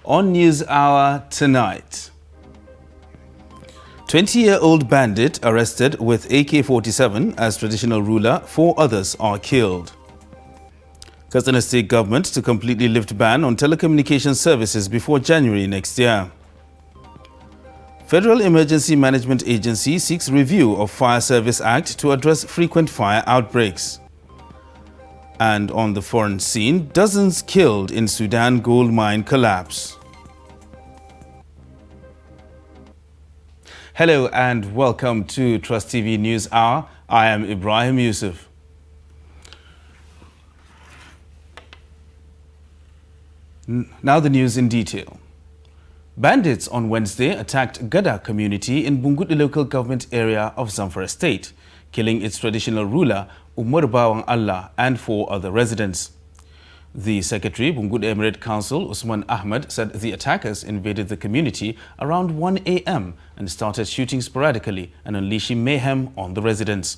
On News Hour tonight. 20-year-old bandit arrested with AK-47 as traditional ruler. 4 others are killed. Katsina State government to completely lift ban on telecommunication services before January next year. Federal Emergency Management Agency seeks review of Fire Service Act to address frequent fire outbreaks. And on the foreign scene, dozens killed in Sudan gold mine collapse. Hello and welcome to Trust TV News Hour. I am Ibrahim Yusuf. Now the news in detail. Bandits on Wednesday attacked Gada community in Bungudu local government area of Zamfara state, killing its traditional ruler Umar Bawang Allah and 4 other residents. The secretary, Bungudu Emirate Council, Usman Ahmed, said the attackers invaded the community around 1 a.m. and started shooting sporadically and unleashing mayhem on the residents.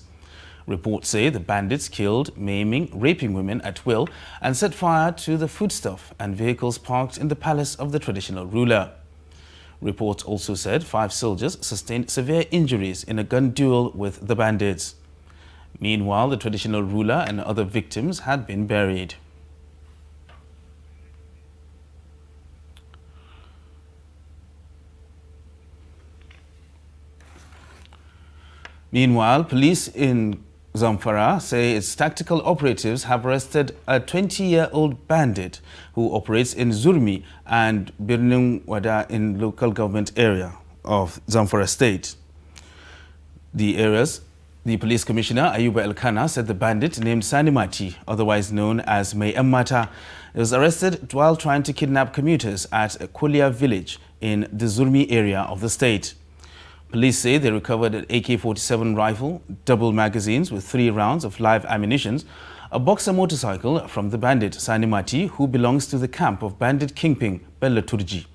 Reports say the bandits killed, maiming, raping women at will and set fire to the foodstuff and vehicles parked in the palace of the traditional ruler. Reports also said 5 soldiers sustained severe injuries in a gun duel with the bandits. Meanwhile, the traditional ruler and other victims had been buried. Meanwhile, police in Zamfara say its tactical operatives have arrested a 20-year-old bandit who operates in Zurmi and Birnung Wada in local government area of Zamfara state. The police commissioner Ayuba Elkana said the bandit named Sanimati, otherwise known as May Mata, was arrested while trying to kidnap commuters at Kulia village in the Zurmi area of the state. Police say they recovered an AK-47 rifle, double magazines with 3 rounds of live ammunition, a Boxer motorcycle from the bandit Sanimati, who belongs to the camp of bandit kingpin Bello Turji.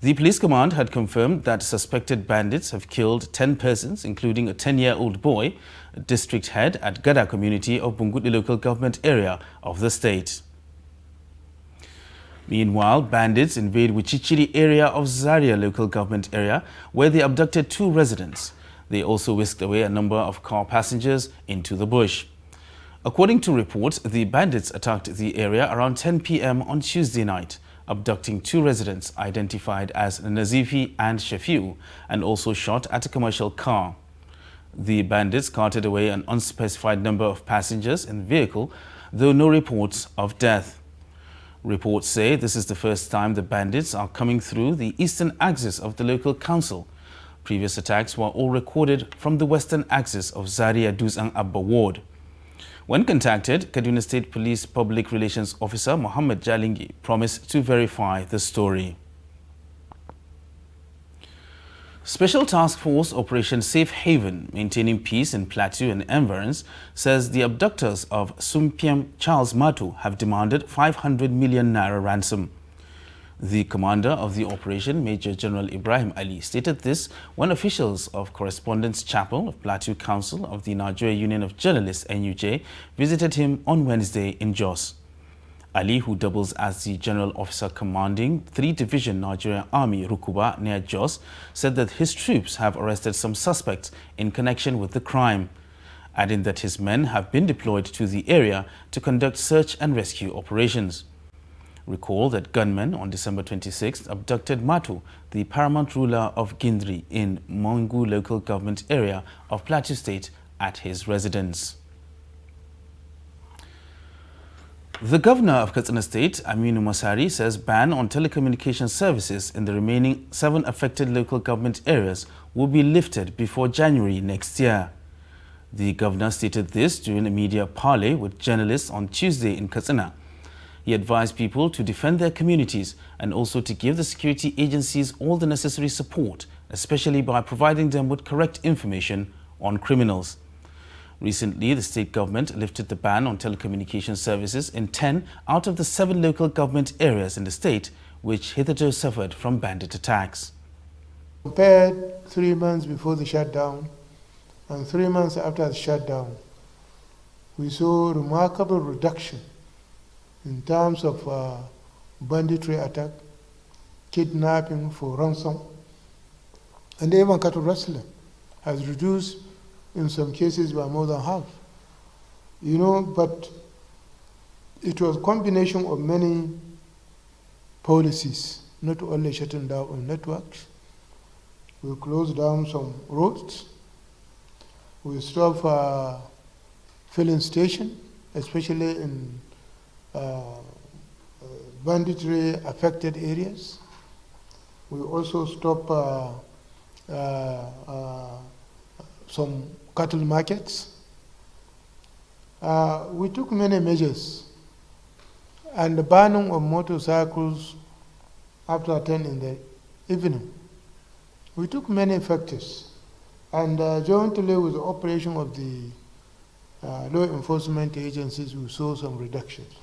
The police command had confirmed that suspected bandits have killed 10 persons, including a 10-year-old boy, a district head at Gada community of Bungudu local government area of the state. Meanwhile, bandits invade Wichichiri area of Zaria local government area where they abducted 2 residents. They also whisked away a number of car passengers into the bush. According to reports, the bandits attacked the area around 10 p.m. on Tuesday night, abducting 2 residents identified as Nazifi and Shafiu, and also shot at a commercial car. The bandits carted away an unspecified number of passengers in the vehicle, though no reports of death. Reports say this is the first time the bandits are coming through the eastern axis of the local council. Previous attacks were all recorded from the western axis of Zaria Duzang Abba ward. When contacted, Kaduna State Police Public Relations Officer Mohammed Jalingi promised to verify the story. Special Task Force Operation Safe Haven, maintaining peace in Plateau and environs, says the abductors of Sumpiam Charles Matu have demanded 500 million naira ransom. The commander of the operation, Major General Ibrahim Ali, stated this when officials of Correspondence Chapel of Plateau Council of the Nigeria Union of Journalists (NUJ) visited him on Wednesday in Jos. Ali, who doubles as the General Officer commanding 3 Division Nigerian Army Rukuba near Jos, said that his troops have arrested some suspects in connection with the crime, adding that his men have been deployed to the area to conduct search and rescue operations. Recall that gunmen on December 26th abducted Matu, the paramount ruler of Gindri in Mongu local government area of Plateau State, at his residence. The governor of Katsina State, Aminu Masari, says ban on telecommunication services in the remaining 7 affected local government areas will be lifted before January next year. The governor stated this during a media parley with journalists on Tuesday in Katsina. He advised people to defend their communities and also to give the security agencies all the necessary support, especially by providing them with correct information on criminals. Recently, the state government lifted the ban on telecommunication services in 10 out of the 7 local government areas in the state, which hitherto suffered from bandit attacks. Compared 3 months before the shutdown and 3 months after the shutdown, we saw a remarkable reduction in terms of banditry attack, kidnapping, for ransom, and even cattle rustling has reduced in some cases by more than half. But it was a combination of many policies, not only shutting down on networks. We closed down some roads. We stopped filling station, especially in banditry affected areas. We also stopped some cattle markets. We took many measures, and the banning of motorcycles after 10 in the evening. We took many factors, and jointly with the operation of the law enforcement agencies, we saw some reductions.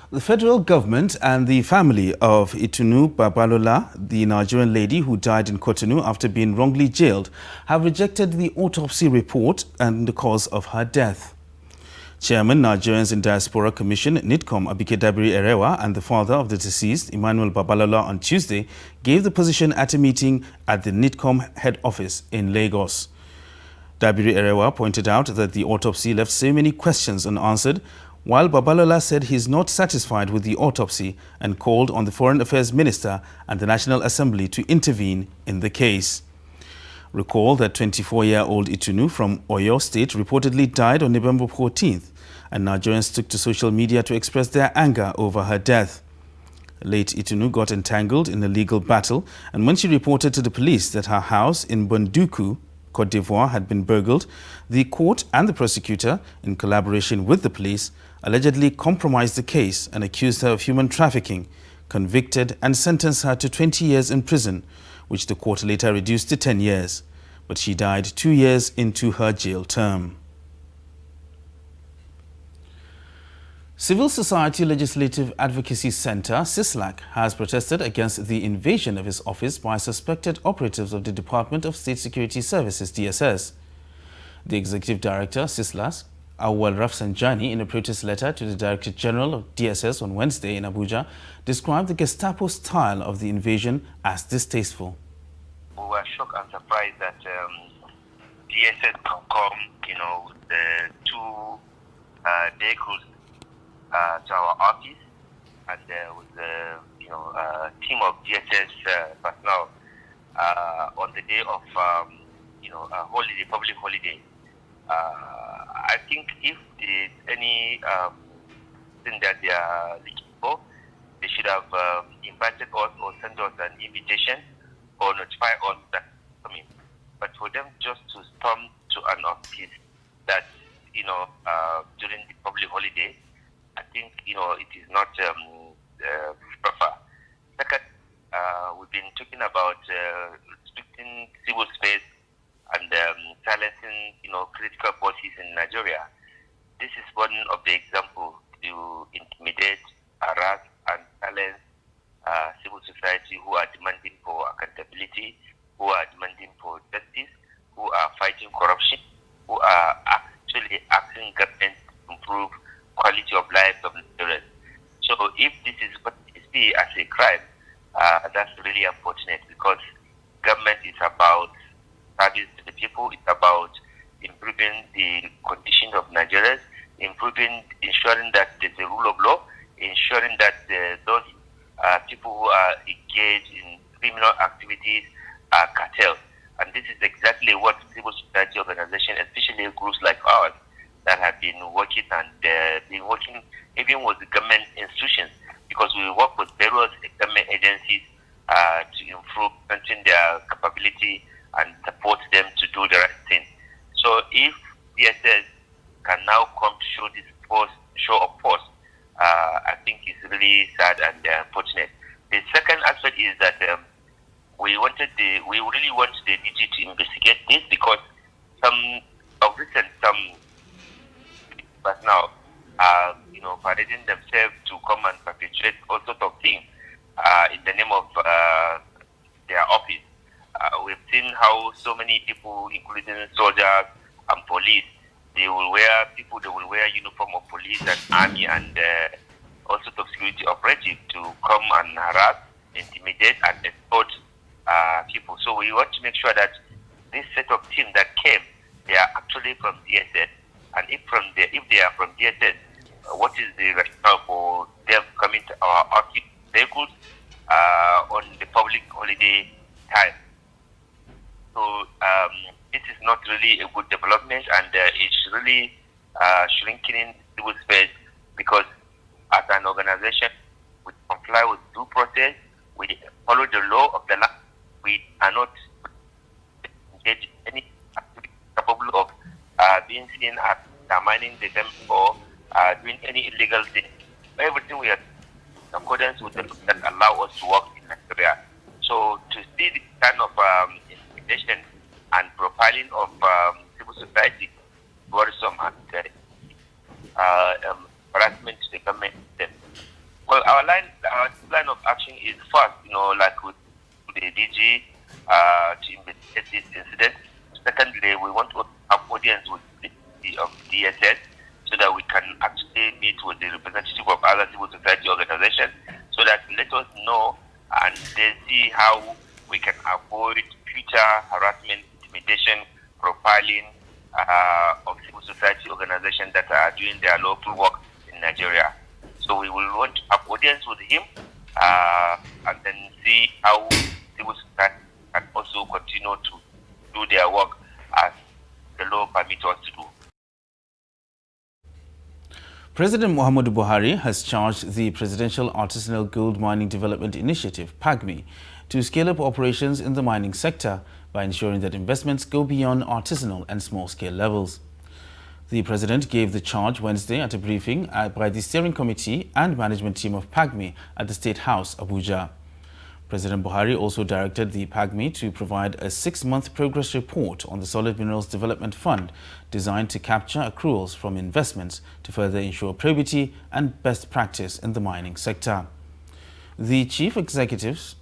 The federal government and the family of Itunu Babalola, the Nigerian lady who died in Cotonou after being wrongly jailed, have rejected the autopsy report and the cause of her death. Chairman, Nigerians in Diaspora Commission, NIDCOM, Abike Dabiri Erewa, and the father of the deceased, Emmanuel Babalola, on Tuesday, gave the position at a meeting at the NIDCOM head office in Lagos. Dabiri Erewa pointed out that the autopsy left so many questions unanswered, while Babalola said he is not satisfied with the autopsy and called on the Foreign Affairs Minister and the National Assembly to intervene in the case. Recall that 24-year-old Itunu from Oyo State reportedly died on November 14th, and Nigerians took to social media to express their anger over her death. Late Itunu got entangled in a legal battle, and when she reported to the police that her house in Bonduku, Côte d'Ivoire, had been burgled, the court and the prosecutor, in collaboration with the police, allegedly compromised the case and accused her of human trafficking, convicted and sentenced her to 20 years in prison, which the court later reduced to 10 years. But she died 2 years into her jail term. Civil Society Legislative Advocacy Center, CISLAC, has protested against the invasion of its office by suspected operatives of the Department of State Security Services, DSS. The Executive Director, CISLAC, Awal Rafsanjani, in a protest letter to the Director General of DSS on Wednesday in Abuja, described the Gestapo style of the invasion as distasteful. We were shocked and surprised that DSS can come, with the two vehicles to our office, and with the team of DSS personnel on the day of a holiday, public holiday. I think if there's any thing that they are looking for, they should have invited us or sent us an invitation or notify us that coming. But for them just to storm to an office that during the public holiday, I think it is not proper. Second, we've been talking about restricting civil space and silencing critical voices in Nigeria. This is one of the examples to intimidate, harass, and silence civil society who are demanding for accountability, who are demanding for justice, who are fighting corruption, who are actually asking government to improve quality of life of Nigerians. So if this is what is seen as a crime, that's really unfortunate, because government is about service to the people. It's about improving the condition of Nigerians, ensuring that there's a rule of law, ensuring that those people who are engaged in criminal activities are curtailed. And this is exactly what civil society organizations, especially groups like ours, that have been working and been working even with the government institutions, because we work with various government agencies to improve, strengthen their capability and support them to do the right thing. So if DSS can now come to show this show of force, I think it's really sad and unfortunate. The second aspect is that we really want the DG to investigate this, because some but now parading themselves to come and perpetrate all sorts of things in the name of their office. We've seen how so many people, including soldiers and police, they will wear uniform of police and army and all sorts of security operatives to come and harass, intimidate, and exploit people. So we want to make sure that this set of team that came, they are actually from DSS, and if they are from DSS, what is the rationale for them coming to our office vehicles on the public holiday time? So this is not really a good development, and it's really shrinking civil space, because as an organization, we comply with due process, we follow the law of the land, we are not engaged in any activity capable of being seen as undermining the them or doing any illegal thing. Everything we are in accordance with the law that allow us to work in Nigeria. So to see this kind of intimidation and profiling of civil society, worrisome and harassment to the government. Well, our line of action is first, like with the DG to investigate this incident. Secondly, we want to have audience with the DSS so that we can actually meet with the representative of other civil society organizations, so that let us know and then see how we can avoid future harassment, intimidation, profiling of civil society organizations that are doing their lawful work in Nigeria. So we will want to have audience with him and then see how civil society can also continue to do their work as the law permits us to do. President Muhammadu Buhari has charged the Presidential Artisanal Gold Mining Development Initiative, PAGMI, to scale up operations in the mining sector by ensuring that investments go beyond artisanal and small-scale levels. The President gave the charge Wednesday at a briefing by the steering committee and management team of PAGMI at the State House, Abuja. President Buhari also directed the PAGMI to provide a 6-month progress report on the Solid Minerals Development Fund designed to capture accruals from investments to further ensure probity and best practice in the mining sector. The Chief Executive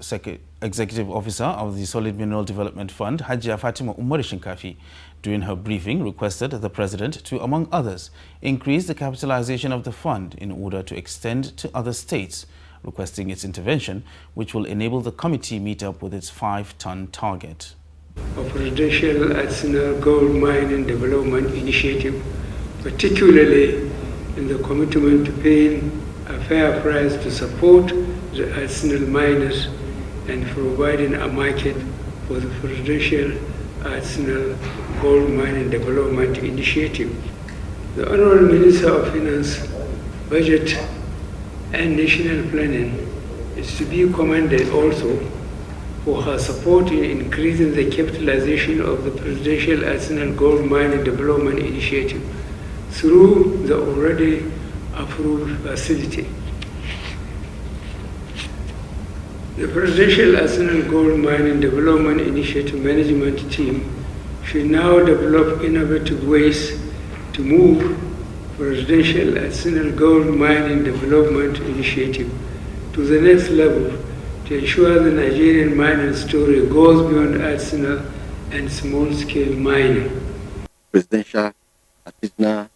Officer of the Solid Mineral Development Fund, Hajia Fatima Umar Shinkafi, during her briefing requested the President to, among others, increase the capitalization of the fund in order to extend to other states, requesting its intervention, which will enable the committee meet up with its 5-ton target. Of Presidential Artisanal Gold Mining Development Initiative, particularly in the commitment to paying a fair price to support the artisanal miners and providing a market for the Presidential Artisanal Gold Mining Development Initiative. The Honorable Minister of Finance, Budget and National Planning is to be commended also for her support in increasing the capitalization of the Presidential Artisanal Gold Mining Development Initiative through the already approved facility. The Presidential Artisanal Gold Mining Development Initiative management team should now develop innovative ways to move Presidential Artisanal Gold Mining Development Initiative to the next level to ensure the Nigerian mining story goes beyond artisanal and small-scale mining. Presidential Artisanal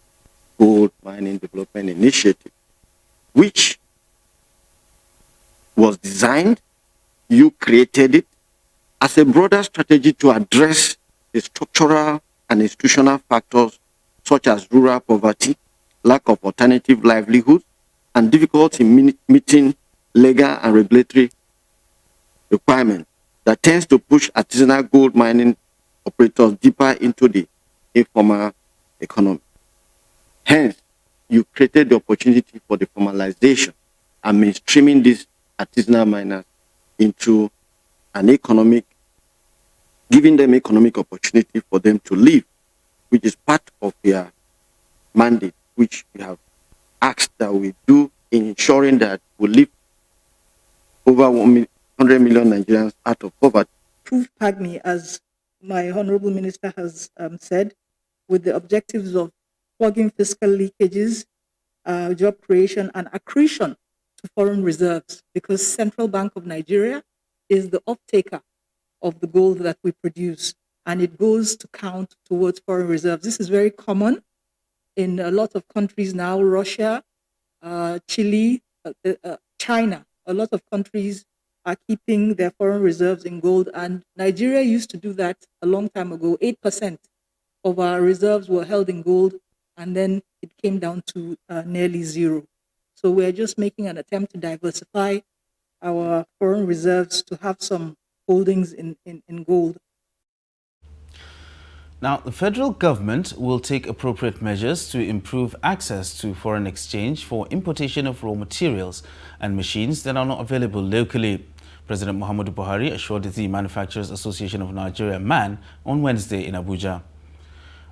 Gold Mining Development Initiative, which was designed, you created it as a broader strategy to address the structural and institutional factors such as rural poverty, lack of alternative livelihoods, and difficulty in meeting legal and regulatory requirements that tends to push artisanal gold mining operators deeper into the informal economy. Hence, you created the opportunity for the formalization and mainstreaming these artisanal miners into an economic, giving them economic opportunity for them to live, which is part of their mandate, which we have asked that we do in ensuring that we lift over 100 million Nigerians out of poverty. Prove PAGMI, as my Honorable Minister has said, with the objectives of plugging fiscal leakages, job creation, and accretion to foreign reserves, because Central Bank of Nigeria is the off-taker of the gold that we produce, and it goes to count towards foreign reserves. This is very common in a lot of countries now, Russia, Chile, China, a lot of countries are keeping their foreign reserves in gold, and Nigeria used to do that a long time ago. 8% of our reserves were held in gold, and then it came down to nearly zero. So we're just making an attempt to diversify our foreign reserves to have some holdings in gold. Now, the federal government will take appropriate measures to improve access to foreign exchange for importation of raw materials and machines that are not available locally. President Muhammadu Buhari assured the Manufacturers Association of Nigeria, MAN, on Wednesday in Abuja.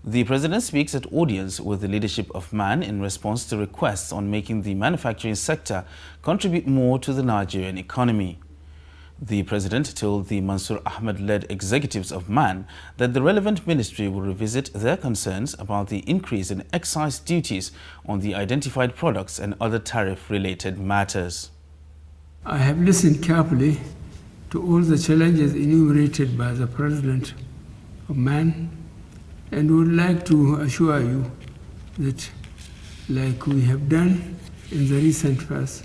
The president speaks at audience with the leadership of MAN in response to requests on making the manufacturing sector contribute more to the Nigerian economy. The president told the Mansour Ahmed-led executives of MAN that the relevant ministry will revisit their concerns about the increase in excise duties on the identified products and other tariff-related matters. I have listened carefully to all the challenges enumerated by the president of MAN, and would like to assure you that, like we have done in the recent past,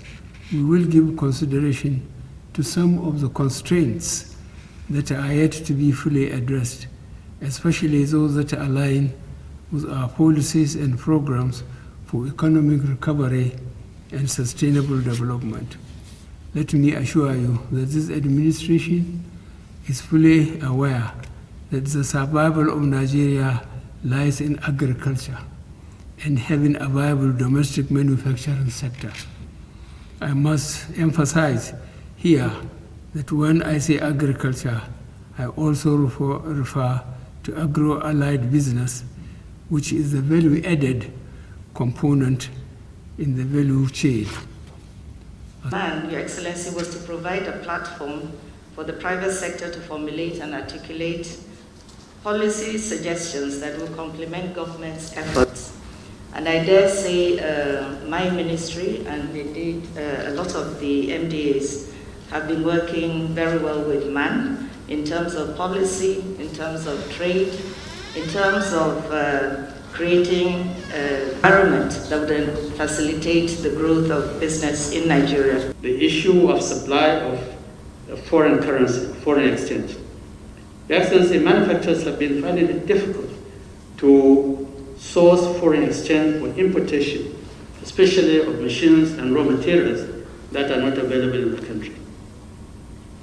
we will give consideration to some of the constraints that are yet to be fully addressed, especially those that align with our policies and programs for economic recovery and sustainable development. Let me assure you that this administration is fully aware that the survival of Nigeria lies in agriculture and having a viable domestic manufacturing sector. I must emphasize here that when I say agriculture, I also refer to agro-allied business, which is the value-added component in the value chain. MAN, Your Excellency, was to provide a platform for the private sector to formulate and articulate policy suggestions that will complement government's efforts. And I dare say my ministry and indeed a lot of the MDAs have been working very well with MAN in terms of policy, in terms of trade, in terms of creating an environment that would facilitate the growth of business in Nigeria. The issue of supply of foreign currency, foreign exchange. Your Excellency, manufacturers have been finding it difficult to source foreign exchange for importation, especially of machines and raw materials that are not available in the country.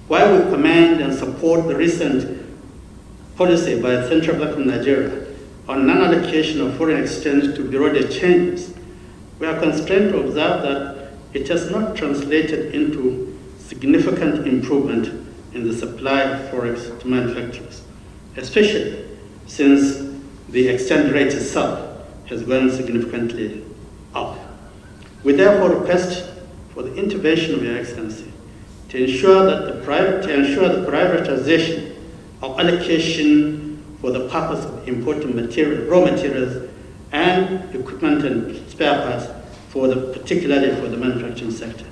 While we commend and support the recent policy by the Central Bank of Nigeria on non-allocation of foreign exchange to bureau de change, we are constrained to observe that it has not translated into significant improvement in the supply of forex to manufacturers, especially since the exchange rate itself has gone significantly up. We therefore request for the intervention of Your Excellency to ensure that the privatization of allocation for the purpose of importing raw materials and equipment and spare parts particularly for the manufacturing sector.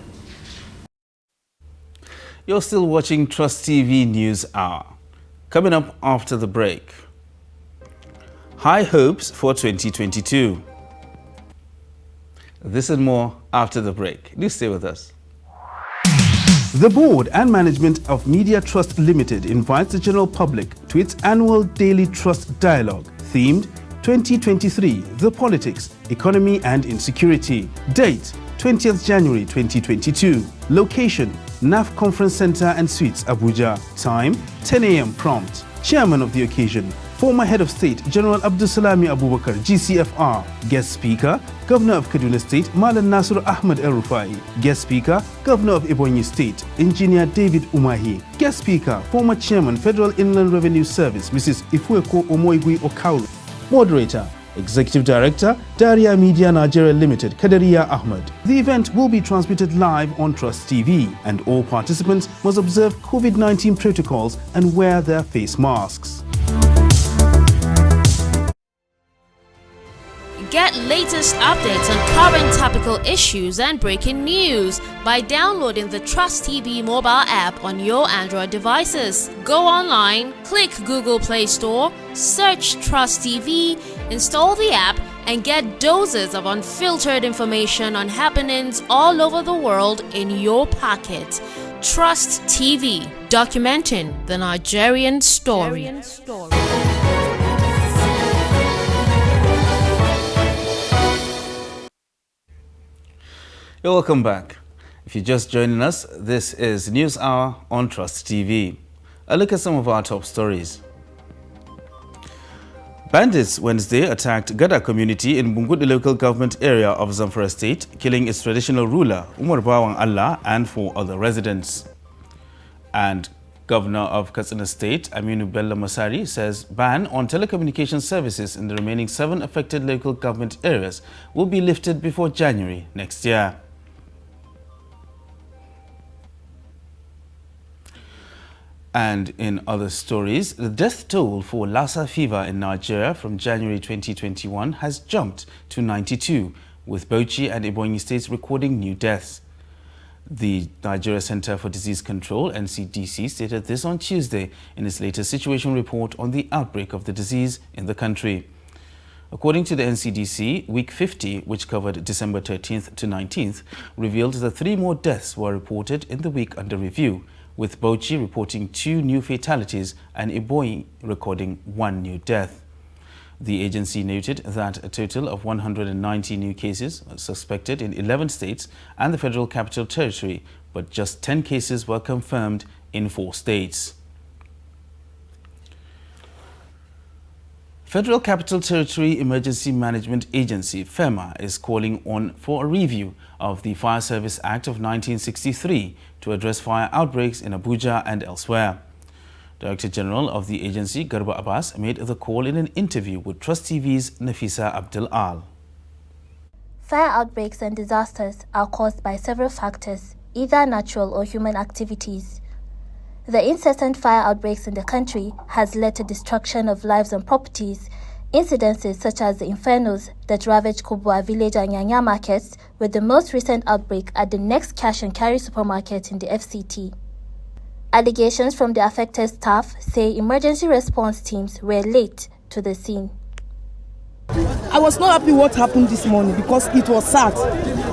You're still watching Trust TV News Hour. Coming up after the break. High hopes for 2022. This and more after the break. Do stay with us. The board and management of Media Trust Limited invites the general public to its annual Daily Trust Dialogue, themed 2023, The Politics, Economy and Insecurity. Date, 20th January 2022. Location, NAF Conference Center and Suites, Abuja. Time, 10 a.m. prompt. Chairman of the occasion, former Head of State, General Abdulsalami Abubakar, GCFR. Guest Speaker, Governor of Kaduna State, Malam Nasir Ahmed El-Rufai. Guest Speaker, Governor of Ebonyi State, Engineer David Umahi. Guest Speaker, former Chairman, Federal Inland Revenue Service, Mrs. Ifueko Omoigui Okauru. Moderator, Executive Director, Daria Media Nigeria Limited, Kadaria Ahmed. The event will be transmitted live on Trust TV, and all participants must observe COVID-19 protocols and wear their face masks. Get latest updates on current topical issues and breaking news by downloading the Trust TV mobile app on your Android devices. Go online, click Google Play Store, search Trust TV, install the app, and get doses of unfiltered information on happenings all over the world in your pocket. Trust TV, documenting the Nigerian story. You're welcome back. If you're just joining us, this is News Hour on Trust TV. A look at some of our top stories. Bandits Wednesday attacked Gada community in Bungudu local government area of Zamfara state, killing its traditional ruler, Umar Bawang Allah, and 4 other residents. And Governor of Katsina State, Aminu Bello Masari, says ban on telecommunication services in the remaining 7 affected local government areas will be lifted before January next year. And in other stories, the death toll for Lassa fever in Nigeria from January 2021 has jumped to 92, with Bauchi and Ebonyi states recording new deaths. The Nigeria Center for Disease Control, NCDC, stated this on Tuesday in its latest situation report on the outbreak of the disease in the country. According to the NCDC, week 50, which covered December 13th to 19th, revealed that 3 more deaths were reported in the week under review, with Bauchi reporting 2 new fatalities and Ebonyi recording 1 new death. The agency noted that a total of 190 new cases are suspected in 11 states and the Federal Capital Territory, but just 10 cases were confirmed in 4 states. Federal Capital Territory Emergency Management Agency, FEMA, is calling on for a review of the Fire Service Act of 1963 to address fire outbreaks in Abuja and elsewhere. Director General of the agency, Garba Abbas, made the call in an interview with Trust TV's Nafisa Abdul Al. Fire outbreaks and disasters are caused by several factors, either natural or human activities. The incessant fire outbreaks in the country has led to destruction of lives and properties. Incidences such as the infernos that ravaged Kubwa village and Nyanya markets, with the most recent outbreak at the next cash and carry supermarket in the FCT. Allegations from the affected staff say emergency response teams were late to the scene. I was not happy what happened this morning because it was sad.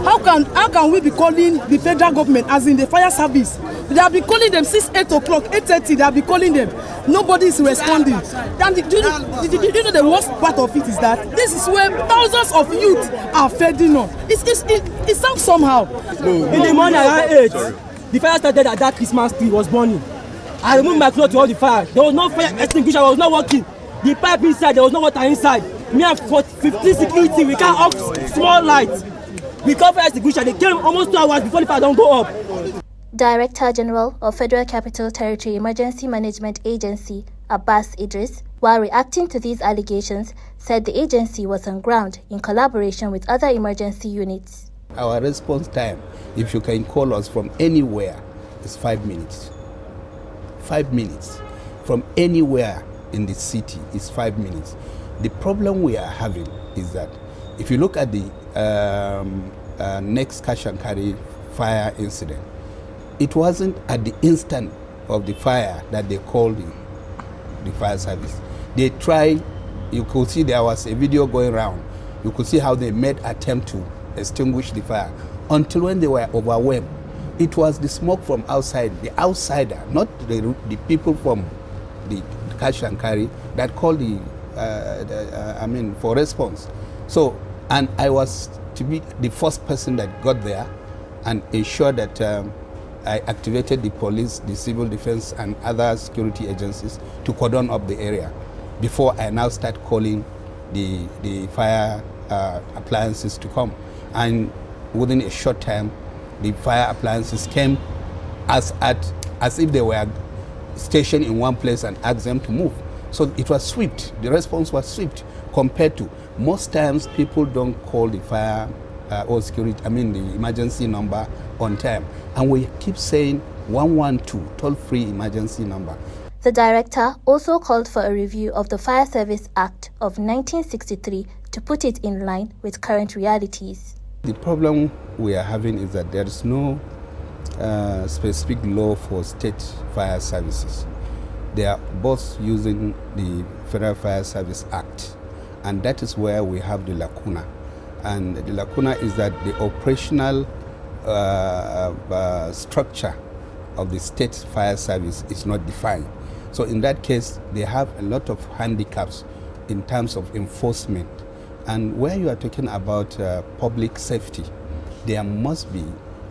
How can we be calling the federal government, as in the fire service? They have been calling them since 8 o'clock, 8:30, they have been calling them. Nobody is responding. And do you know the worst part of it is that this is where thousands of youth are feeding on. It sounds somehow. In the morning around 8, the fire started at that Christmas tree was burning. I removed my clothes to hold the fire. There was no fire extinguisher, I was not working. The pipe inside, there was no water inside. Me and 15 security, we can't off small lights. We can't fire extinguisher. They came almost 2 hours before the fire don't go up. Director General of Federal Capital Territory Emergency Management Agency, Abbas Idris, while reacting to these allegations, said the agency was on ground in collaboration with other emergency units. Our response time, if you can call us from anywhere, is 5 minutes. 5 minutes. From anywhere in the city is 5 minutes. The problem we are having is that if you look at the next cash and carry fire incident, it wasn't at the instant of the fire that they called the fire service. They tried, you could see there was a video going around. You could see how they made attempt to extinguish the fire until when they were overwhelmed. It was the smoke from outside, the outsider, not the people from the cash and carry that called for response. So, and I was to be the first person that got there and ensured that I activated the police, the civil defense, and other security agencies to cordon up the area before I now start calling the fire appliances to come. And within a short time, the fire appliances came as if they were stationed in one place and asked them to move. So it was swift. The response was swift compared to most times people don't call the fire or security, the emergency number on time. And we keep saying 112, toll-free emergency number. The director also called for a review of the Fire Service Act of 1963 to put it in line with current realities. The problem we are having is that there is no specific law for state fire services. They are both using the Federal Fire Service Act. And that is where we have the lacuna. And the lacuna is that the operational structure of the state fire service is not defined. So in that case, they have a lot of handicaps in terms of enforcement. And where you are talking about public safety, there must be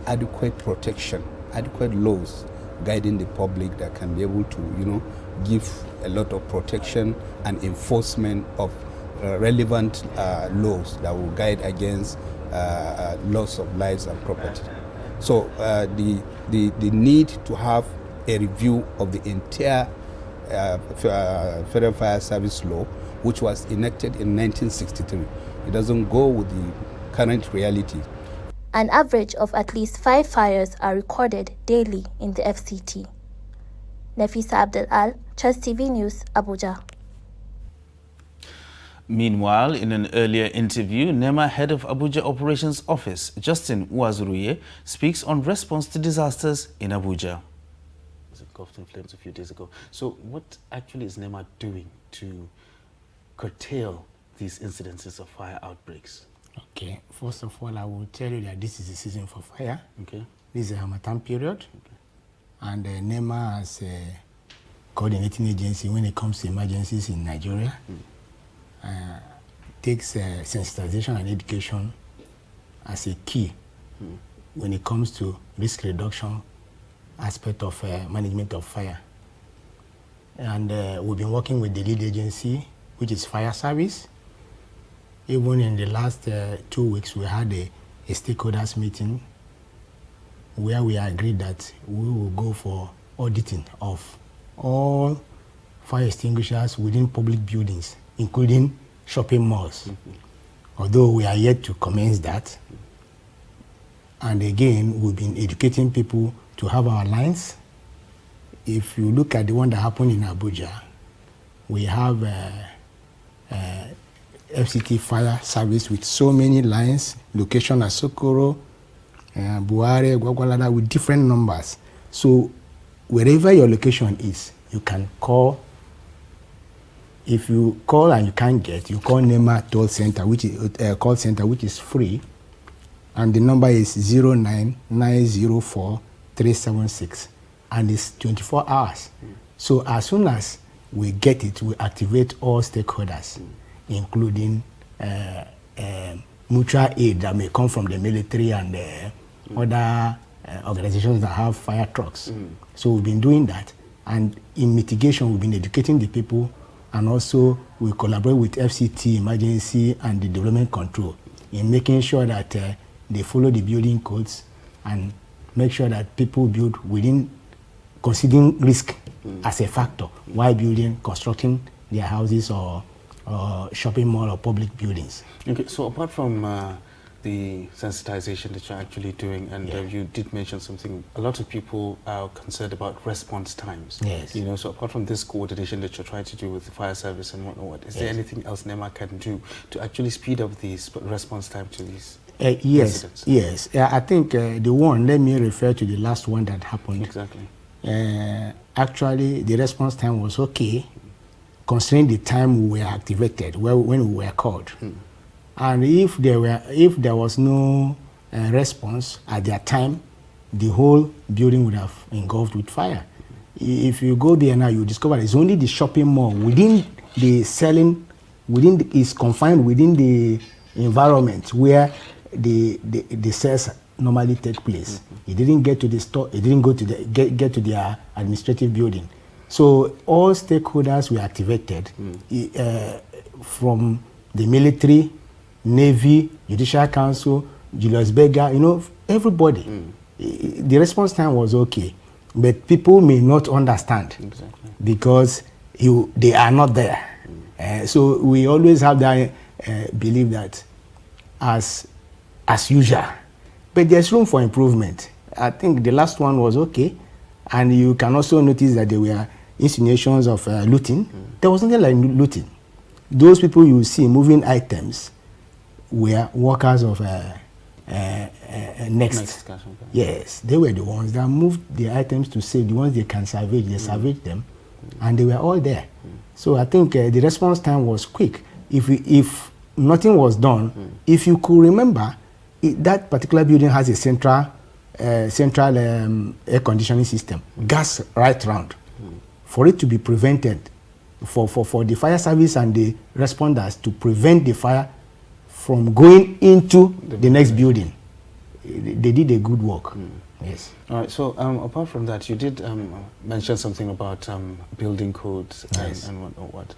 adequate protection, adequate laws guiding the public that can be able to, give a lot of protection and enforcement of relevant laws that will guide against loss of lives and property. So the need to have a review of the entire Federal Fire Service Law, which was enacted in 1963. It doesn't go with the current reality. An average of at least 5 fires are recorded daily in the FCT. Nafisa Abdel Al, Trust TV News, Abuja. Meanwhile, in an earlier interview, NEMA head of Abuja Operations Office, Justin Uwazuruye, speaks on response to disasters in Abuja. It was engulfed in flames a few days ago. So what actually is NEMA doing to curtail these incidences of fire outbreaks? Okay, first of all, I will tell you that this is the season for fire. Okay. This is a Harmattan period. Okay. And NEMA as a coordinating agency when it comes to emergencies in Nigeria takes sensitization and education as a key when it comes to risk reduction aspect of management of fire. And we've been working with the lead agency, which is Fire Service. Even in the last 2 weeks, we had a stakeholders meeting where we agreed that we will go for auditing of all fire extinguishers within public buildings, including shopping malls. Although we are yet to commence that. And again, we've been educating people to have our lines. If you look at the one that happened in Abuja, we have FCT Fire Service with so many lines, location at Sokoro, Buhari, Gwagwalada, with different numbers. So wherever your location is, you can call. If you call and you can't get, you call NEMA call center, which is free, and the number is 09904-376, and it's 24 hours. So as soon as we get it, we activate all stakeholders, including mutual aid that may come from the military and other organizations that have fire trucks. So we've been doing that, and in mitigation, we've been educating the people, and also we collaborate with FCT Emergency and the Development Control in making sure that they follow the building codes and make sure that people build within considering risk as a factor while constructing their houses or shopping mall or public buildings. Okay, so apart from the sensitization that you're actually doing, and you did mention something, a lot of people are concerned about response times. Yes. So apart from this coordination that you're trying to do with the fire service and whatnot, is there anything else NEMA can do to actually speed up the response time to these incidents? Yes. I think the one, let me refer to the last one that happened. Exactly. Actually, the response time was okay, considering the time we were activated, when we were called. And if there was no response at that time, the whole building would have engulfed with fire. If you go there now, you discover it's only the shopping mall within the selling, is confined within the environment where the sales normally take place. It didn't get to the store. It didn't go to get to their administrative building. So all stakeholders were activated from the military, Navy, Judicial Council, Julius Berger, everybody. The response time was okay, but people may not understand because they are not there. So we always have that belief that as usual, but there's room for improvement. I think the last one was okay, and you can also notice that there were insinuations of looting. There was nothing like looting. Those people you see moving items were workers of Next. Yes, they were the ones that moved the items to save. The ones they can salvage, they salvaged them, and they were all there. So I think the response time was quick. if nothing was done, if you could remember, that particular building has a central air conditioning system, gas right round. For it to be prevented, for the fire service and the responders to prevent the fire from going into the next building, they did a good work. Yes. All right. So apart from that, you did mention something about building codes and what.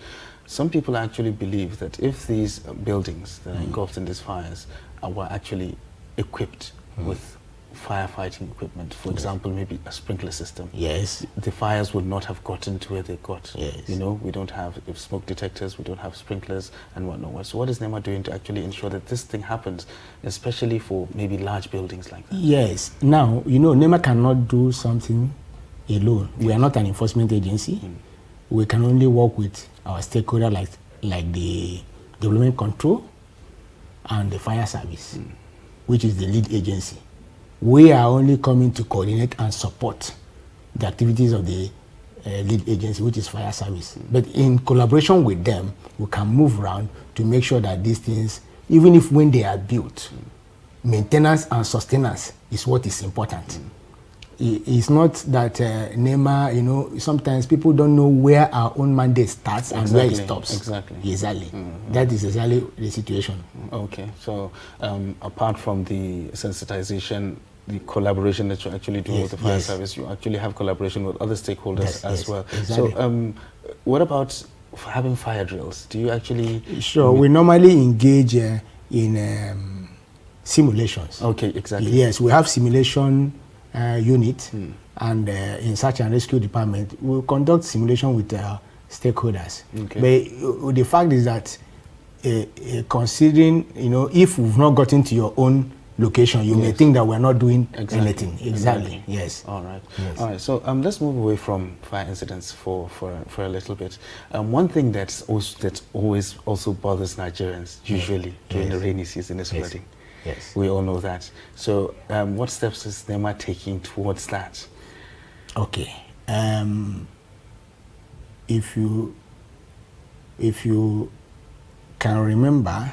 Some people actually believe that if these buildings that are engulfed in these fires were actually equipped with firefighting equipment, for example, maybe a sprinkler system, yes, the fires would not have gotten to where they got. Yes. You know, we don't have smoke detectors, we don't have sprinklers and whatnot. So what is NEMA doing to actually ensure that this thing happens, especially for maybe large buildings like that? Yes. Now, you know, NEMA cannot do something alone. We are not an enforcement agency. We can only work with our stakeholder like the development control and the fire service, which is the lead agency. We are only coming to coordinate and support the activities of the lead agency, which is fire service. But in collaboration with them, we can move around to make sure that these things, even if when they are built, maintenance and sustenance is what is important. It's not that NEMA, you know, sometimes people don't know where our own mandate starts and where it stops. Exactly. That is exactly the situation. Okay. So apart from the sensitization, the collaboration that you're actually doing with the fire service, you actually have collaboration with other stakeholders as well. Exactly. So what about having fire drills? Do you actually... Sure. We normally engage in simulations. Okay, exactly. Yes, we have simulation unit, and in search and rescue department, we conduct simulation with stakeholders. Okay. But the fact is that considering, you know, if we've not gotten to your own location, you may think that we're not doing anything. Exactly. Yes. All right. Yes. All right. So let's move away from fire incidents for a little bit. One thing that always also bothers Nigerians usually during the rainy season is flooding. Yes. We all know that. So what steps is NEMA taking towards that? Okay. If you can remember,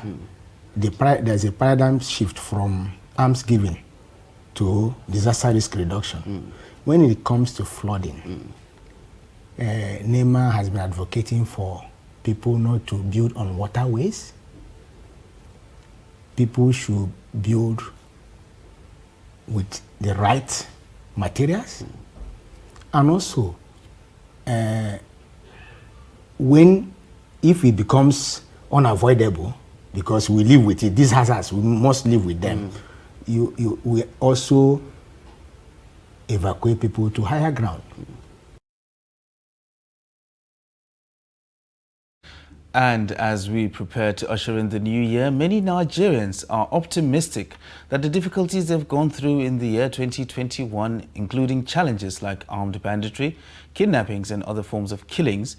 there's a paradigm shift from arms giving to disaster risk reduction. When it comes to flooding, NEMA has been advocating for people not to build on waterways. People should build with the right materials. And also, if it becomes unavoidable, because we live with it, these hazards, we must live with them, we also evacuate people to higher ground. And as we prepare to usher in the new year, many Nigerians are optimistic that the difficulties they've gone through in the year 2021, including challenges like armed banditry, kidnappings and other forms of killings,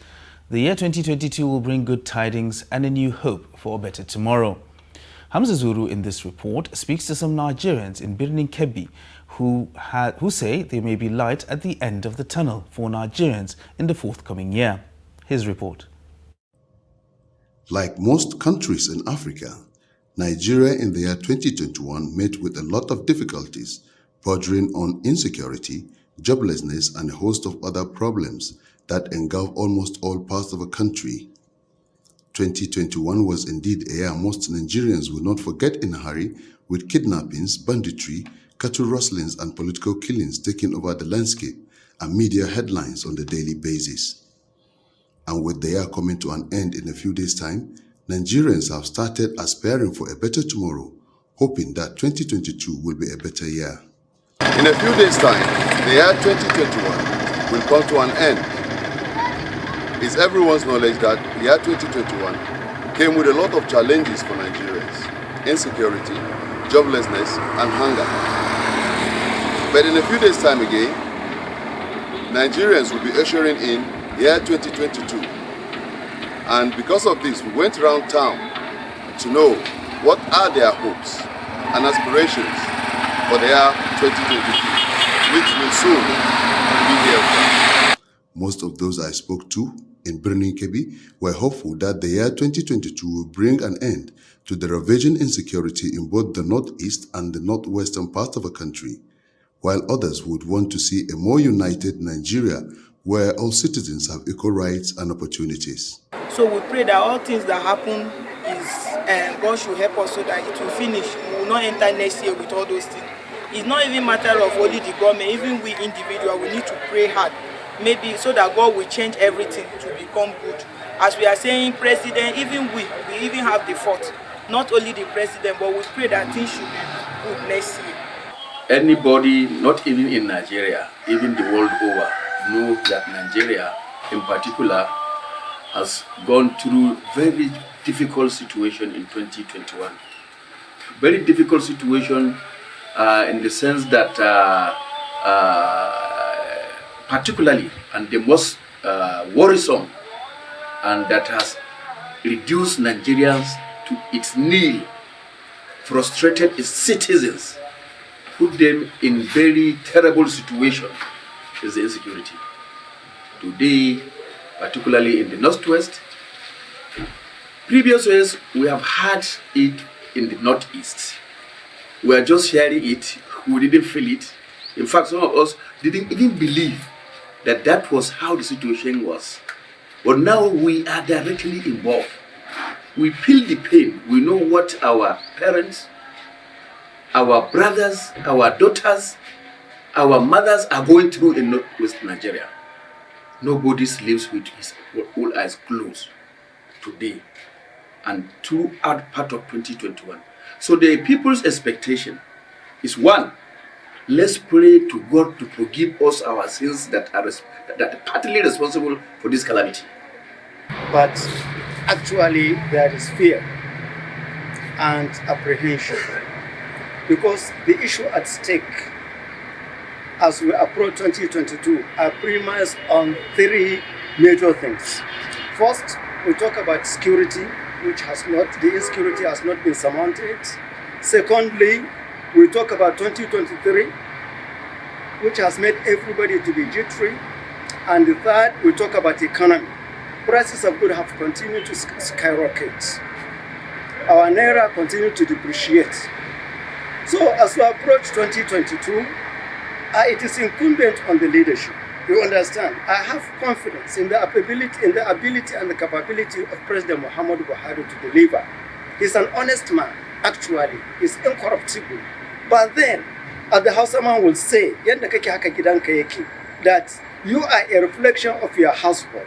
the year 2022 will bring good tidings and a new hope for a better tomorrow. Hamza Zuru in this report speaks to some Nigerians in Birnin Kebbi who say there may be light at the end of the tunnel for Nigerians in the forthcoming year. His report. Like most countries in Africa, Nigeria in the year 2021 met with a lot of difficulties bordering on insecurity, joblessness, and a host of other problems that engulf almost all parts of the country. 2021 was indeed a year most Nigerians will not forget in a hurry, with kidnappings, banditry, cattle rustlings, and political killings taking over the landscape and media headlines on a daily basis. And with the year coming to an end in a few days' time, Nigerians have started aspiring for a better tomorrow, hoping that 2022 will be a better year. In a few days' time, the year 2021 will come to an end. It's everyone's knowledge that the year 2021 came with a lot of challenges for Nigerians: insecurity, joblessness, and hunger. But in a few days' time again, Nigerians will be ushering in year 2022. And because of this, we went around town to know what are their hopes and aspirations for the year 2022, which will soon be here. Most of those I spoke to in Birnin Kebbi were hopeful that the year 2022 will bring an end to the ravaging insecurity in both the northeast and the northwestern parts of the country, while others would want to see a more united Nigeria where all citizens have equal rights and opportunities. So we pray that all things that happen is God should help us so that it will finish. We will not enter next year with all those things. It's not even a matter of only the government, even we individuals, we need to pray hard, maybe so that God will change everything to become good. As we are saying, President, even we even have the fault. Not only the President, but we pray that things should be good next year. Anybody, not even in Nigeria, even the world over, know that Nigeria in particular has gone through very difficult situation in 2021. Very difficult situation in the sense that particularly, and the most worrisome, and that has reduced Nigerians to its knee, frustrated its citizens, put them in very terrible situation, is the insecurity. Today, particularly in the northwest, previous years we have had it in the northeast. We are just hearing it, we didn't feel it. In fact, some of us didn't even believe that that was how the situation was. But now we are directly involved. We feel the pain. We know what our parents, our brothers, our daughters, our mothers are going through in northwest Nigeria. Nobody sleeps with his all eyes closed today and throughout part of 2021. So the people's expectation is, one, let's pray to God to forgive us our sins that are partly responsible for this calamity. But actually there is fear and apprehension, because the issue at stake as we approach 2022 are premised on three major things. First, we talk about security, which the insecurity has not been surmounted. Secondly, we talk about 2023, which has made everybody to be jittery. And the third, we talk about economy. Prices of goods have continued to skyrocket. Our naira continued to depreciate. So as we approach 2022, it is incumbent on the leadership. You understand? I have confidence in the ability and the capability of President Muhammadu Buhari to deliver. He's an honest man, actually. He's incorruptible. But then, as the Hausaman will say, that you are a reflection of your household.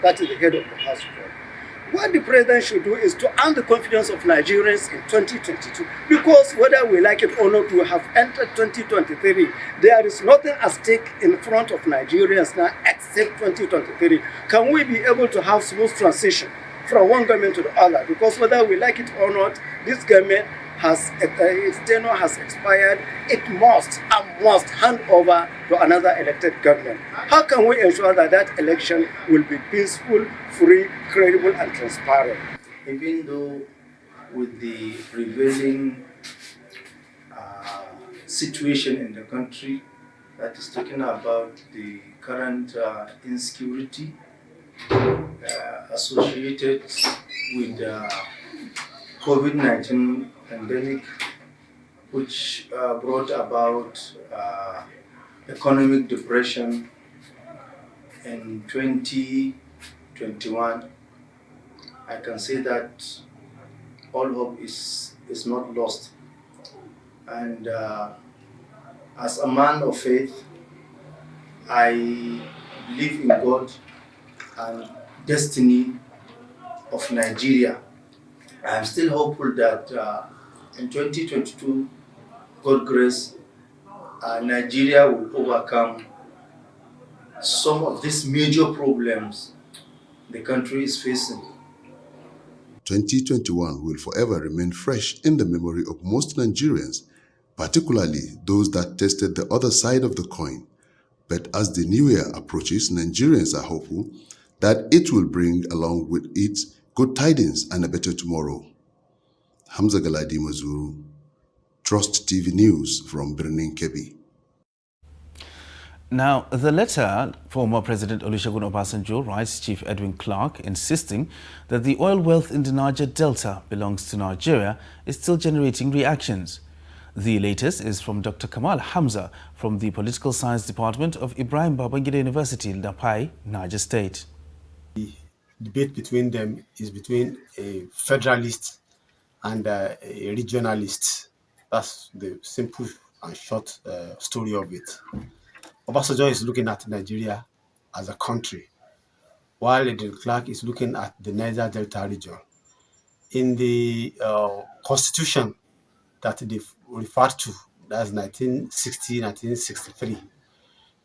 That is the head of the household. What the president should do is to earn the confidence of Nigerians in 2022. Because whether we like it or not, we have entered 2023. There is nothing at stake in front of Nigerians now except 2023. Can we be able to have smooth transition from one government to the other? Because whether we like it or not, this government its tenure has expired. It must hand over to another elected government. How can we ensure that that election will be peaceful, free, credible, and transparent? Even though with the prevailing situation in the country, that is talking about the current insecurity associated with the COVID-19 pandemic, which brought about economic depression in 2021, I can say that all hope is not lost. And as a man of faith, I believe in God and destiny of Nigeria. I am still hopeful that in 2022, God grace, Nigeria will overcome some of these major problems the country is facing. 2021 will forever remain fresh in the memory of most Nigerians, particularly those that tested the other side of the coin. But as the new year approaches, Nigerians are hopeful that it will bring along with it good tidings and a better tomorrow. Hamza Galadi Mazuru, Trust TV News from Birnin Kebbi. Now, the letter former President Olusegun Obasanjo writes Chief Edwin Clark, insisting that the oil wealth in the Niger Delta belongs to Nigeria, is still generating reactions. The latest is from Dr. Kamal Hamza from the Political Science Department of Ibrahim Babangida University, Lapai, Niger State. The debate between them is between a federalist and a regionalist. That's the simple and short story of it. Obasanjo is looking at Nigeria as a country, while Edwin Clark is looking at the Niger Delta region. In the constitution that they referred to, that's 1960, 1963,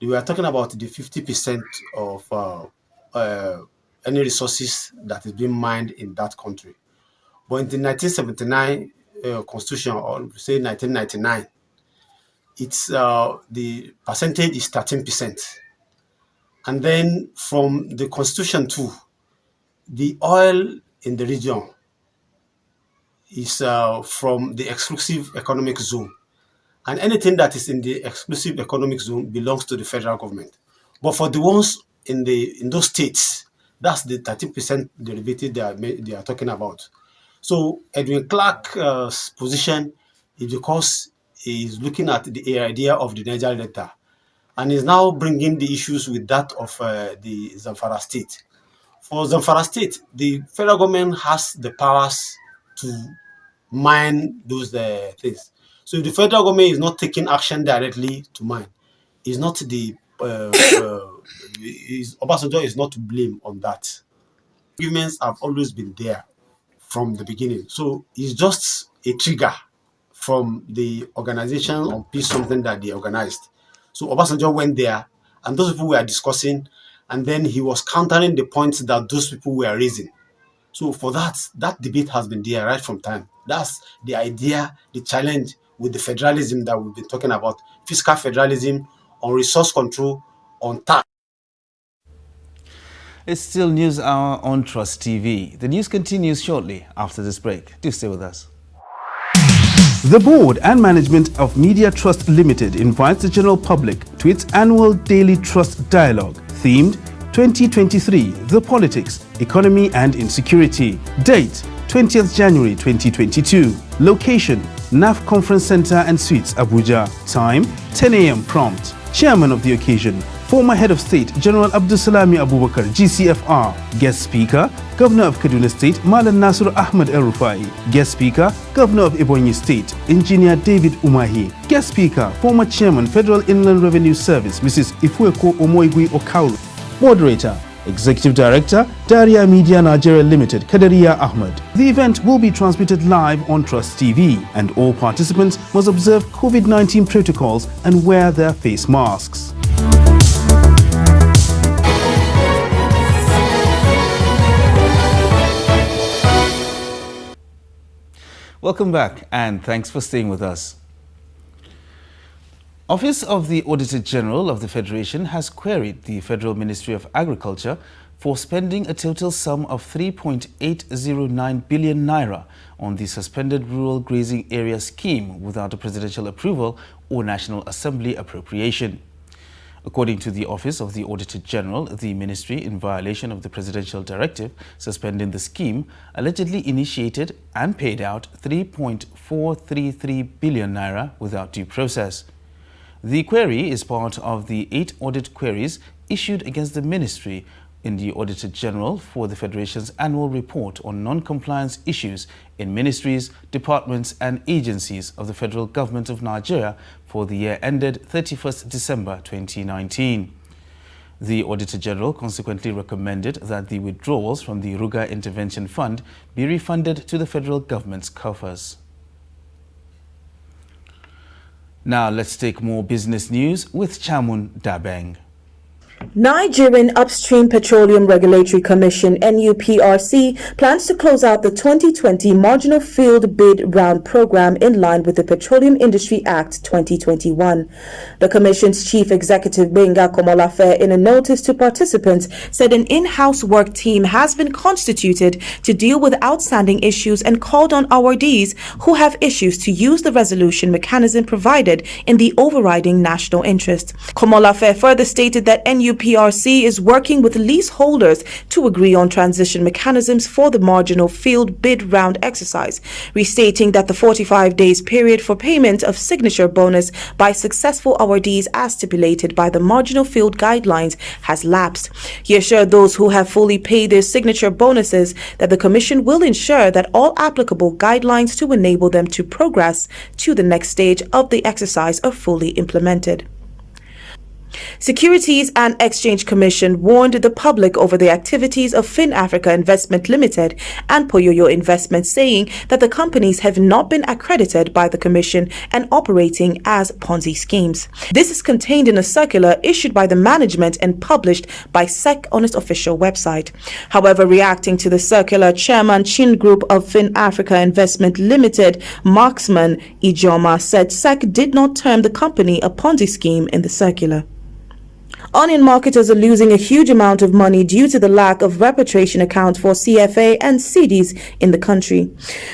they were talking about the 50% of any resources that is being mined in that country. But in the 1979 constitution, or say 1999, it's the percentage is 13%. And then from the constitution too, the oil in the region is from the exclusive economic zone. And anything that is in the exclusive economic zone belongs to the federal government. But for the ones in those states, that's the 13% derivative they are talking about. So Edwin Clark's position is because he's looking at the idea of the Niger Delta, and is now bringing the issues with that of the Zamfara state. For Zamfara state, the federal government has the powers to mine those things. So if the federal government is not taking action directly to mine, it's not the Obasanjo is not to blame on that. Arguments have always been there from the beginning. So it's just a trigger from the organization on peace, something that they organized. So Obasanjo went there, and those people were discussing, and then he was countering the points that those people were raising. So for that debate has been there right from time. That's the idea, the challenge with the federalism that we've been talking about, fiscal federalism, on resource control, on tax. It's still News Hour on Trust TV. The news continues shortly after this break. Do stay with us. The board and management of Media Trust Limited invites the general public to its annual Daily Trust Dialogue, themed 2023, The Politics, Economy and Insecurity. Date, 20th January 2022. Location, NAF Conference Center and Suites, Abuja. Time, 10 a.m. prompt. Chairman of the occasion, former Head of State General Abdulsalami Abubakar, GCFR. Guest Speaker, Governor of Kaduna State Malam Nasir Ahmed El-Rufai. Guest Speaker, Governor of Ebonyi State Engineer David Umahi. Guest Speaker, former Chairman Federal Inland Revenue Service Mrs. Ifueko Omoigui Okauru. Moderator, Executive Director, Daria Media Nigeria Limited, Kadaria Ahmed. The event will be transmitted live on Trust TV, and all participants must observe COVID-19 protocols and wear their face masks. Welcome back, and thanks for staying with us. Office of the Auditor General of the Federation has queried the Federal Ministry of Agriculture for spending a total sum of 3.809 billion naira on the suspended Rural Grazing Area Scheme without a presidential approval or National Assembly appropriation. According to the Office of the Auditor General, the ministry, in violation of the presidential directive suspending the scheme, allegedly initiated and paid out 3.433 billion naira without due process. The query is part of the 8 audit queries issued against the ministry in the Auditor General for the Federation's annual report on non-compliance issues in ministries, departments and agencies of the Federal Government of Nigeria for the year ended 31st December 2019. The Auditor General consequently recommended that the withdrawals from the Ruga Intervention Fund be refunded to the federal government's coffers. Now let's take more business news with Chamun Dabeng. Nigerian Upstream Petroleum Regulatory Commission (NUPRC) plans to close out the 2020 Marginal Field Bid Round program in line with the Petroleum Industry Act 2021. The Commission's Chief Executive Benga Komolafe, in a notice to participants, said an in-house work team has been constituted to deal with outstanding issues and called on awardees who have issues to use the resolution mechanism provided in the overriding national interest. Komolafe further stated that NUPRC is working with leaseholders to agree on transition mechanisms for the marginal field bid round exercise, restating that the 45 days period for payment of signature bonus by successful awardees as stipulated by the marginal field guidelines has lapsed. He assured those who have fully paid their signature bonuses that the Commission will ensure that all applicable guidelines to enable them to progress to the next stage of the exercise are fully implemented. Securities and Exchange Commission warned the public over the activities of FinAfrica Investment Limited and Poyoyo Investment, saying that the companies have not been accredited by the Commission and operating as Ponzi schemes. This is contained in a circular issued by the management and published by SEC on its official website. However, reacting to the circular, Chairman Chin Group of FinAfrica Investment Limited, Marksman Ijoma, said SEC did not term the company a Ponzi scheme in the circular. Onion marketers are losing a huge amount of money due to the lack of repatriation accounts for CFA and CDs in the country.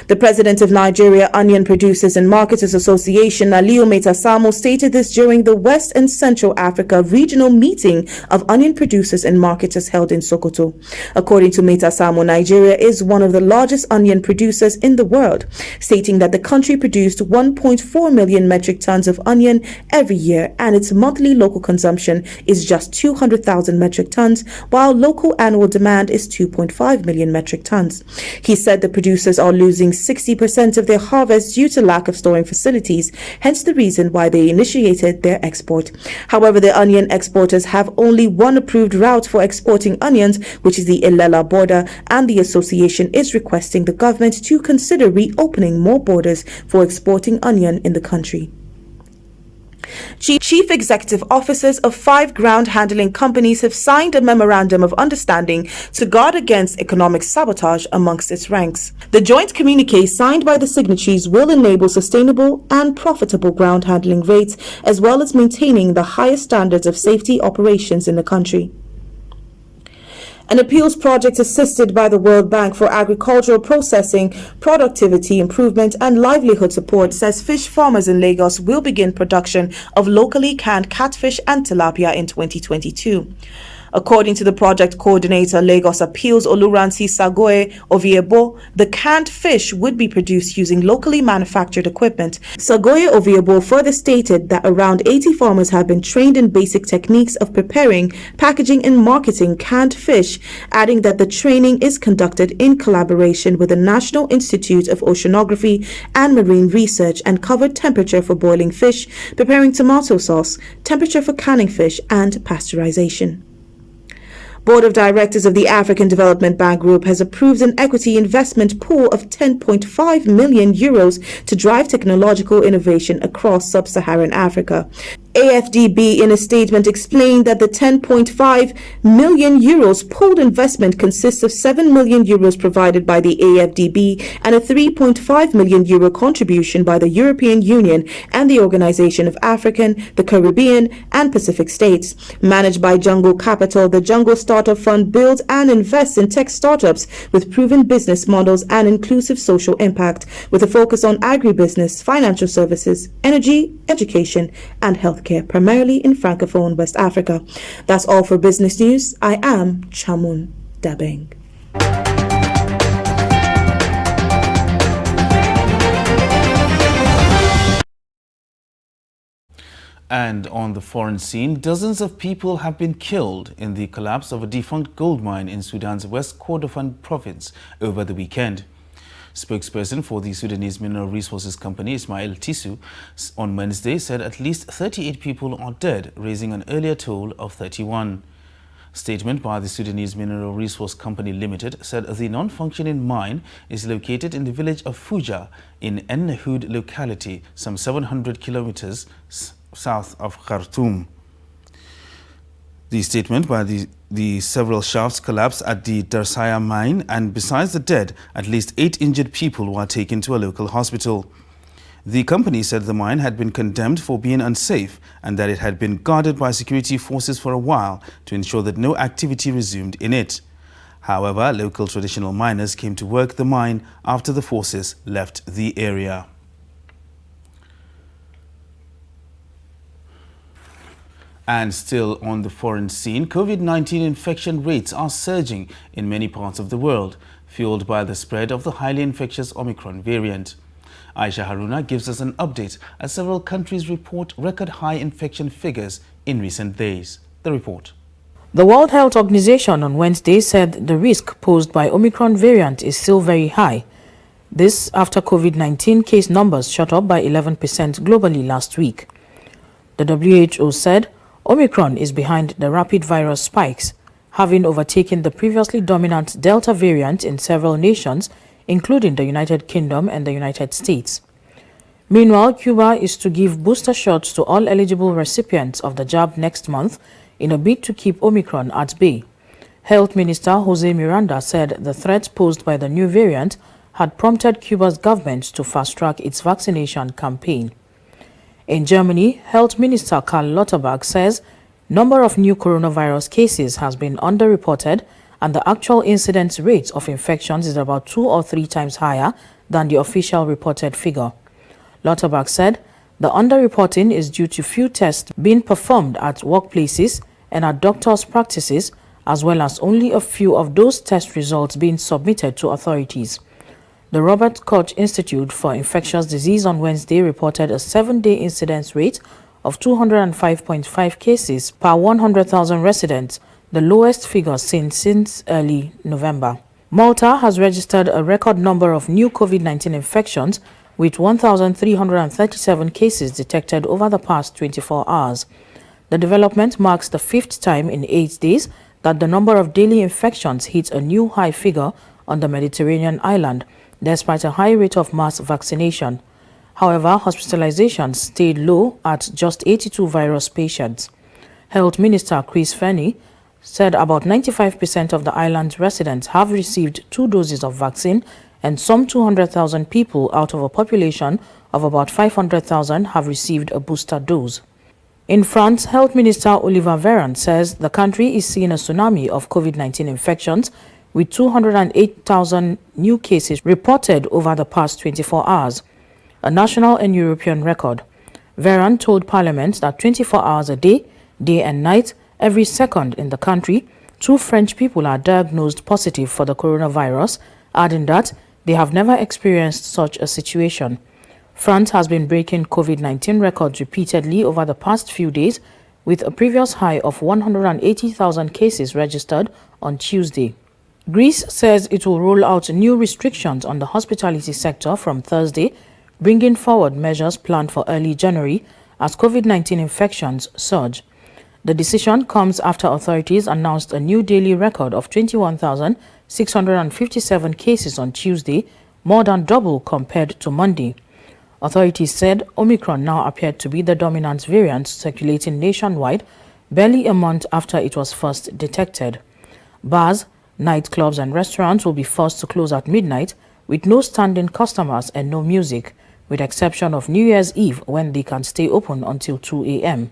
The president of Nigeria Onion Producers and Marketers Association, Aliyu Metasamo, stated this during the West and Central Africa regional meeting of onion producers and marketers held in Sokoto. According to Metasamo, Nigeria is one of the largest onion producers in the world, stating that the country produced 1.4 million metric tons of onion every year and its monthly local consumption is just 200,000 metric tons, while local annual demand is 2.5 million metric tons. He said the producers are losing 60% of their harvest due to lack of storing facilities, hence the reason why they initiated their export. However, the onion exporters have only one approved route for exporting onions, which is the Ilela border, and the association is requesting the government to consider reopening more borders for exporting onion in the country. Chief executive officers of 5 ground handling companies have signed a memorandum of understanding to guard against economic sabotage amongst its ranks. The joint communique signed by the signatories will enable sustainable and profitable ground handling rates, as well as maintaining the highest standards of safety operations in the country. An appeals project assisted by the World Bank for agricultural processing, productivity improvement and livelihood support says fish farmers in Lagos will begin production of locally canned catfish and tilapia in 2022. According to the project coordinator, Lagos Appeals Oluransi Sagoe Oviebo, the canned fish would be produced using locally manufactured equipment. Sagoe Oviebo further stated that around 80 farmers have been trained in basic techniques of preparing, packaging and marketing canned fish, adding that the training is conducted in collaboration with the National Institute of Oceanography and Marine Research and covered temperature for boiling fish, preparing tomato sauce, temperature for canning fish and pasteurization. Board of Directors of the African Development Bank Group has approved an equity investment pool of 10.5 million euros to drive technological innovation across sub-Saharan Africa. AFDB in a statement explained that the 10.5 million euros pooled investment consists of 7 million euros provided by the AFDB and a 3.5 million euro contribution by the European Union and the Organization of African, the Caribbean and Pacific States. Managed by Jungle Capital, the Jungle Startup Fund builds and invests in tech startups with proven business models and inclusive social impact, with a focus on agribusiness, financial services, energy, education and healthcare, primarily in Francophone West Africa. That's all for business news. I am Chamun Dabeng. And on the foreign scene, dozens of people have been killed in the collapse of a defunct gold mine in Sudan's West Kordofan province over the weekend. Spokesperson for the Sudanese Mineral Resources Company, Ismail Tisu, on Wednesday said at least 38 people are dead, raising an earlier toll of 31. Statement by the Sudanese Mineral Resource Company Limited said the non-functioning mine is located in the village of Fuja in En Nahud locality, some 700 kilometers south of Khartoum. The statement by the several shafts collapsed at the Darsaya mine, and besides the dead, at least 8 injured people were taken to a local hospital. The company said the mine had been condemned for being unsafe and that it had been guarded by security forces for a while to ensure that no activity resumed in it. However, local traditional miners came to work the mine after the forces left the area. And still on the foreign scene, COVID-19 infection rates are surging in many parts of the world, fueled by the spread of the highly infectious Omicron variant. Aisha Haruna gives us an update as several countries report record high infection figures in recent days. The report. The World Health Organization on Wednesday said the risk posed by Omicron variant is still very high. This after COVID-19 case numbers shot up by 11% globally last week. The WHO said Omicron is behind the rapid virus spikes, having overtaken the previously dominant Delta variant in several nations, including the United Kingdom and the United States. Meanwhile, Cuba is to give booster shots to all eligible recipients of the jab next month in a bid to keep Omicron at bay. Health Minister Jose Miranda said the threat posed by the new variant had prompted Cuba's government to fast-track its vaccination campaign. In Germany, Health Minister Karl Lauterbach says number of new coronavirus cases has been underreported and the actual incidence rate of infections is about 2 or 3 times higher than the official reported figure. Lauterbach said the underreporting is due to few tests being performed at workplaces and at doctors' practices, as well as only a few of those test results being submitted to authorities. The Robert Koch Institute for Infectious Disease on Wednesday reported a 7-day incidence rate of 205.5 cases per 100,000 residents, the lowest figure seen since early November. Malta has registered a record number of new COVID-19 infections with 1,337 cases detected over the past 24 hours. The development marks the 5th time in 8 days that the number of daily infections hit a new high figure on the Mediterranean island, despite a high rate of mass vaccination. However, hospitalizations stayed low at just 82 virus patients. Health Minister Chris Fenney said about 95% of the island's residents have received 2 doses of vaccine, and some 200,000 people out of a population of about 500,000 have received a booster dose. In France, Health Minister Olivier Véran says the country is seeing a tsunami of COVID-19 infections, with 208,000 new cases reported over the past 24 hours, a national and European record. Véran told Parliament that 24 hours a day, day and night, every second in the country, 2 French people are diagnosed positive for the coronavirus, adding that they have never experienced such a situation. France has been breaking COVID-19 records repeatedly over the past few days, with a previous high of 180,000 cases registered on Tuesday. Greece says it will roll out new restrictions on the hospitality sector from Thursday, bringing forward measures planned for early January as COVID-19 infections surge. The decision comes after authorities announced a new daily record of 21,657 cases on Tuesday, more than double compared to Monday. Authorities said Omicron now appeared to be the dominant variant circulating nationwide, barely a month after it was first detected. Bars, nightclubs and restaurants will be forced to close at midnight with no standing customers and no music, with exception of New Year's Eve when they can stay open until 2 a.m.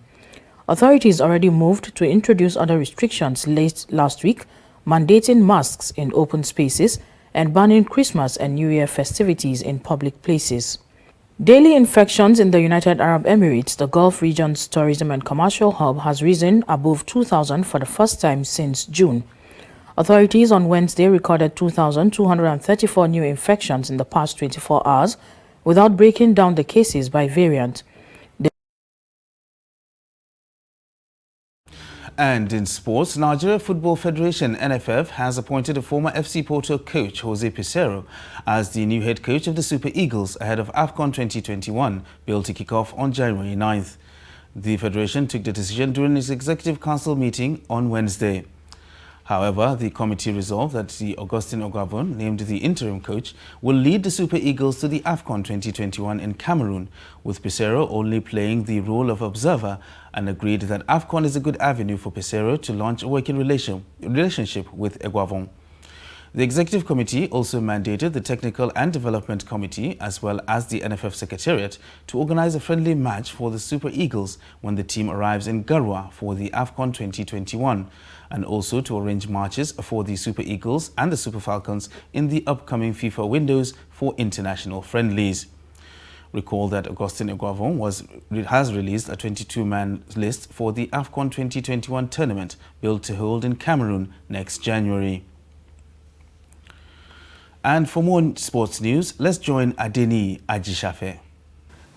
Authorities already moved to introduce other restrictions late last week, mandating masks in open spaces and banning Christmas and New Year festivities in public places. Daily infections in the United Arab Emirates, the Gulf region's tourism and commercial hub, has risen above 2,000 for the first time since June. Authorities on Wednesday recorded 2,234 new infections in the past 24 hours, without breaking down the cases by variant. And in sports, Nigeria Football Federation (NFF) has appointed a former FC Porto coach, Jose Peseiro, as the new head coach of the Super Eagles ahead of AFCON 2021, billed to kick off on January 9th. The federation took the decision during its executive council meeting on Wednesday. However, the committee resolved that the Augustine Oguavon, named the interim coach, will lead the Super Eagles to the AFCON 2021 in Cameroon, with Peseiro only playing the role of observer, and agreed that AFCON is a good avenue for Peseiro to launch a working relationship with Oguavon. The Executive Committee also mandated the Technical and Development Committee as well as the NFF Secretariat to organize a friendly match for the Super Eagles when the team arrives in Garoua for the AFCON 2021, and also to arrange matches for the Super Eagles and the Super Falcons in the upcoming FIFA windows for international friendlies. Recall that Augustine Oguavon has released a 22-man list for the AFCON 2021 tournament billed to hold in Cameroon next January. And for more sports news, let's join Adeni Ajishafe.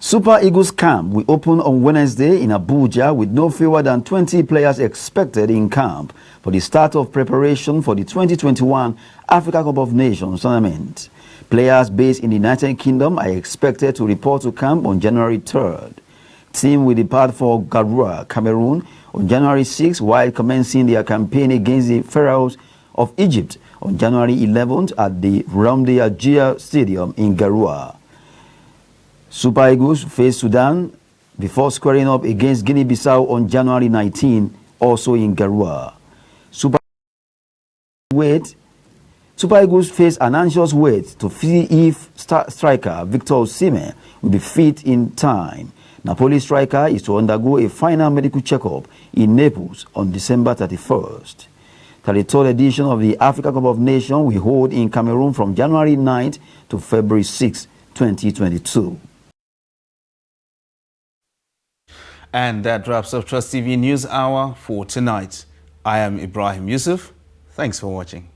Super Eagles camp will open on Wednesday in Abuja with no fewer than 20 players expected in camp for the start of preparation for the 2021 Africa Cup of Nations tournament. Players based in the United Kingdom are expected to report to camp on January 3rd. Team will depart for Garoua, Cameroon on January 6th while commencing their campaign against the Pharaohs of Egypt on January 11th at the Ramdi Ajia Stadium in Garoua. Super Eagles face Sudan before squaring up against Guinea-Bissau on January 19, also in Garoua. Super Eagles face an anxious wait to see if striker Victor Osimhen will be fit in time. Napoli striker is to undergo a final medical checkup in Naples on December 31st. 33rd edition of the Africa Cup of Nations will hold in Cameroon from January 9th to February 6, 2022. And that wraps up Trust TV News Hour for tonight. I am Ibrahim Yusuf. Thanks for watching.